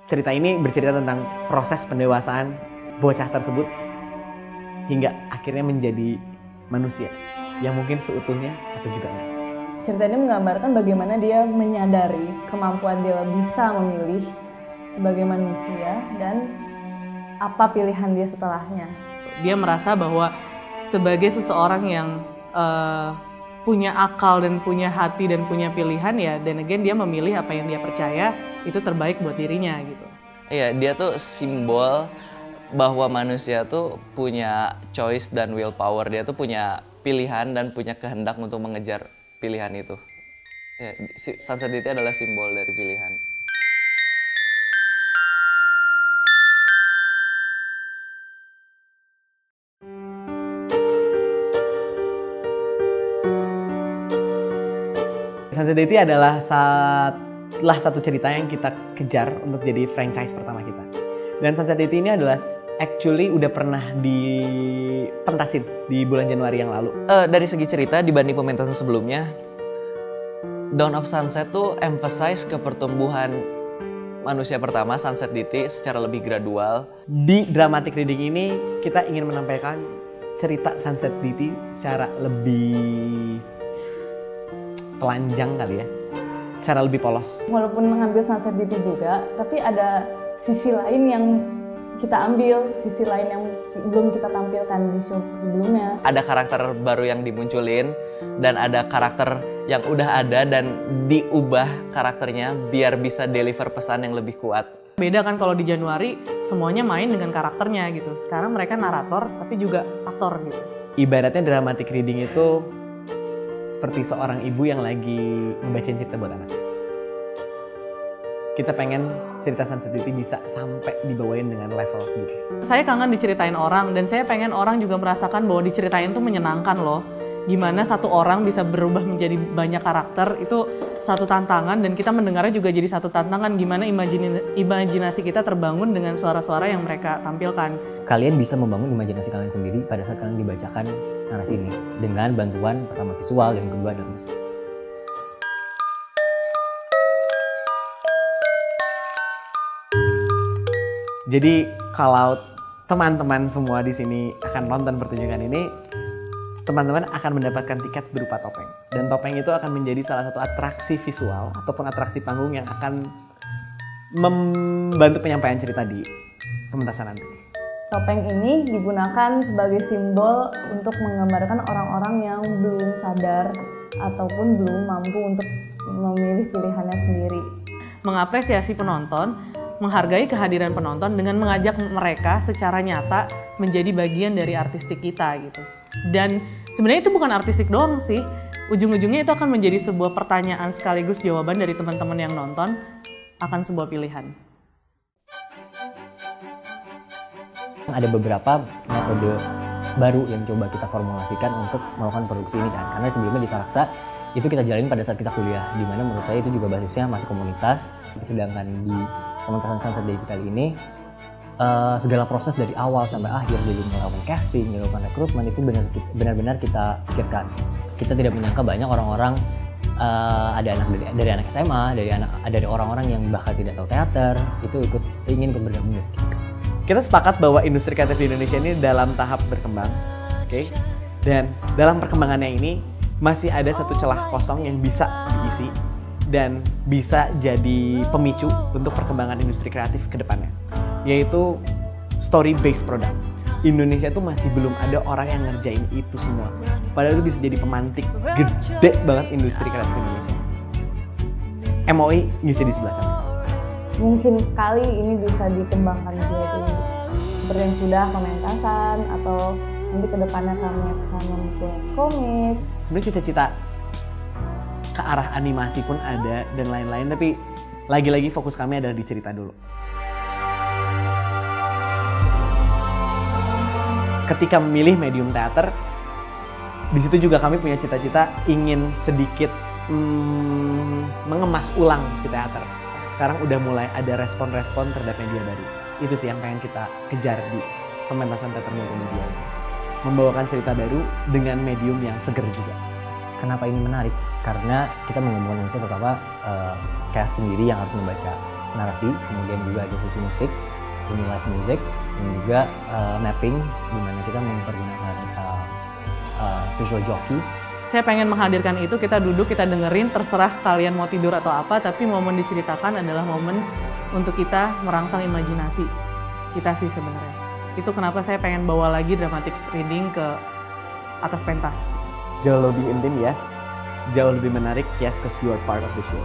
cerita ini bercerita tentang proses pendewasaan bocah tersebut hingga akhirnya menjadi manusia yang mungkin seutuhnya atau juga enggak. Cerita ini menggambarkan bagaimana dia menyadari kemampuan dia bisa memilih sebagai manusia dan apa pilihan dia setelahnya. Dia merasa bahwa sebagai seseorang yang punya akal dan punya hati dan punya pilihan ya, dan again dia memilih apa yang dia percaya itu terbaik buat dirinya gitu. Iya, dia tuh simbol bahwa manusia tuh punya choice dan willpower. Dia tuh punya pilihan dan punya kehendak untuk mengejar pilihan itu. Ya, Sunset Ditty adalah simbol dari pilihan. Sunset Ditty adalah salah satu cerita yang kita kejar untuk jadi franchise pertama kita. Dan Sunset Ditty ini adalah actually udah pernah dipentasin di bulan Januari yang lalu. Dari segi cerita dibanding pementasan sebelumnya, Dawn of Sunset tuh emphasize ke pertumbuhan manusia pertama, Sunset Ditty, secara lebih gradual. Di dramatic reading ini kita ingin menampilkan cerita Sunset Ditty secara lebih telanjang kali ya, secara lebih polos. Walaupun mengambil Sunset Ditty juga, tapi ada sisi lain yang kita ambil, sisi lain yang belum kita tampilkan di show sebelumnya. Ada karakter baru yang dimunculin dan ada karakter yang udah ada dan diubah karakternya biar bisa deliver pesan yang lebih kuat. Beda kan kalau di Januari semuanya main dengan karakternya gitu. Sekarang mereka narator tapi juga aktor gitu. Ibaratnya dramatic reading itu seperti seorang ibu yang lagi ngebacain cerita buat anak. Kita pengen cerita Sunset Ditty bisa sampai dibawain dengan level segitu. Saya kangen diceritain orang dan saya pengen orang juga merasakan bahwa diceritain tuh menyenangkan loh. Gimana satu orang bisa berubah menjadi banyak karakter, itu satu tantangan dan kita mendengarnya juga jadi satu tantangan. Gimana imajinasi kita terbangun dengan suara-suara yang mereka tampilkan. Kalian bisa membangun imajinasi kalian sendiri pada saat kalian dibacakan narasi ini dengan bantuan pertama visual dan kedua adalah musik. Jadi kalau teman-teman semua di sini akan nonton pertunjukan ini, teman-teman akan mendapatkan tiket berupa topeng. Dan topeng itu akan menjadi salah satu atraksi visual ataupun atraksi panggung yang akan membantu penyampaian cerita di pementasan nanti. Topeng ini digunakan sebagai simbol untuk menggambarkan orang-orang yang belum sadar ataupun belum mampu untuk memilih pilihannya sendiri. Mengapresiasi penonton, menghargai kehadiran penonton dengan mengajak mereka secara nyata menjadi bagian dari artistik kita gitu. Dan sebenarnya itu bukan artistik doang sih. Ujung-ujungnya itu akan menjadi sebuah pertanyaan sekaligus jawaban dari teman-teman yang nonton akan sebuah pilihan. Ada beberapa metode baru yang coba kita formulasikan untuk melakukan produksi ini kan. Karena sebelumnya di Taraksa itu kita jalanin pada saat kita kuliah, di mana menurut saya itu juga basisnya masih komunitas. Sedangkan di pementasan Sunset Ditty kali ini segala proses dari awal sampai akhir, jadi melakukan casting, melakukan rekrutmen itu benar-benar kita pikirkan. Kita tidak menyangka banyak orang-orang ada anak dari anak SMA, dari orang-orang yang bahkan tidak tahu teater itu ingin ikut bergabung. Kita sepakat bahwa industri kreatif di Indonesia ini dalam tahap berkembang, oke? Dan dalam perkembangannya ini masih ada satu celah kosong yang bisa diisi dan bisa jadi pemicu untuk perkembangan industri kreatif ke depannya, yaitu story based product. Indonesia tuh masih belum ada orang yang ngerjain itu semua. Padahal itu bisa jadi pemantik gede banget industri kreatif Indonesia. MOI ngisi di sebelah sana. Mungkin sekali ini bisa dikembangkan jadi seperti yang sudah pementasan atau nanti kedepannya kami akan membuat komik. Sebenarnya cita-cita ke arah animasi pun ada dan lain-lain, tapi lagi-lagi fokus kami adalah di cerita dulu. Ketika memilih medium teater, di situ juga kami punya cita-cita ingin sedikit mengemas ulang si teater. Sekarang udah mulai ada respon-respon terhadap media baru. Itu sih yang pengen kita kejar di pementasan teater multimedia. Membawakan cerita baru dengan medium yang seger juga. Kenapa ini menarik? Karena kita menggabungkan unsur pertama cast sendiri yang harus membaca narasi, kemudian juga ada sesi musik, ini live music, dan juga mapping di mana kita mempergunakan visual jockey. Saya pengen menghadirkan itu, kita duduk, kita dengerin, terserah kalian mau tidur atau apa, tapi momen diceritakan adalah momen untuk kita merangsang imajinasi kita sih sebenarnya. Itu kenapa saya pengen bawa lagi dramatic reading ke atas pentas. Jauh lebih intim, yes. Jauh lebih menarik, yes, because you are part of the show.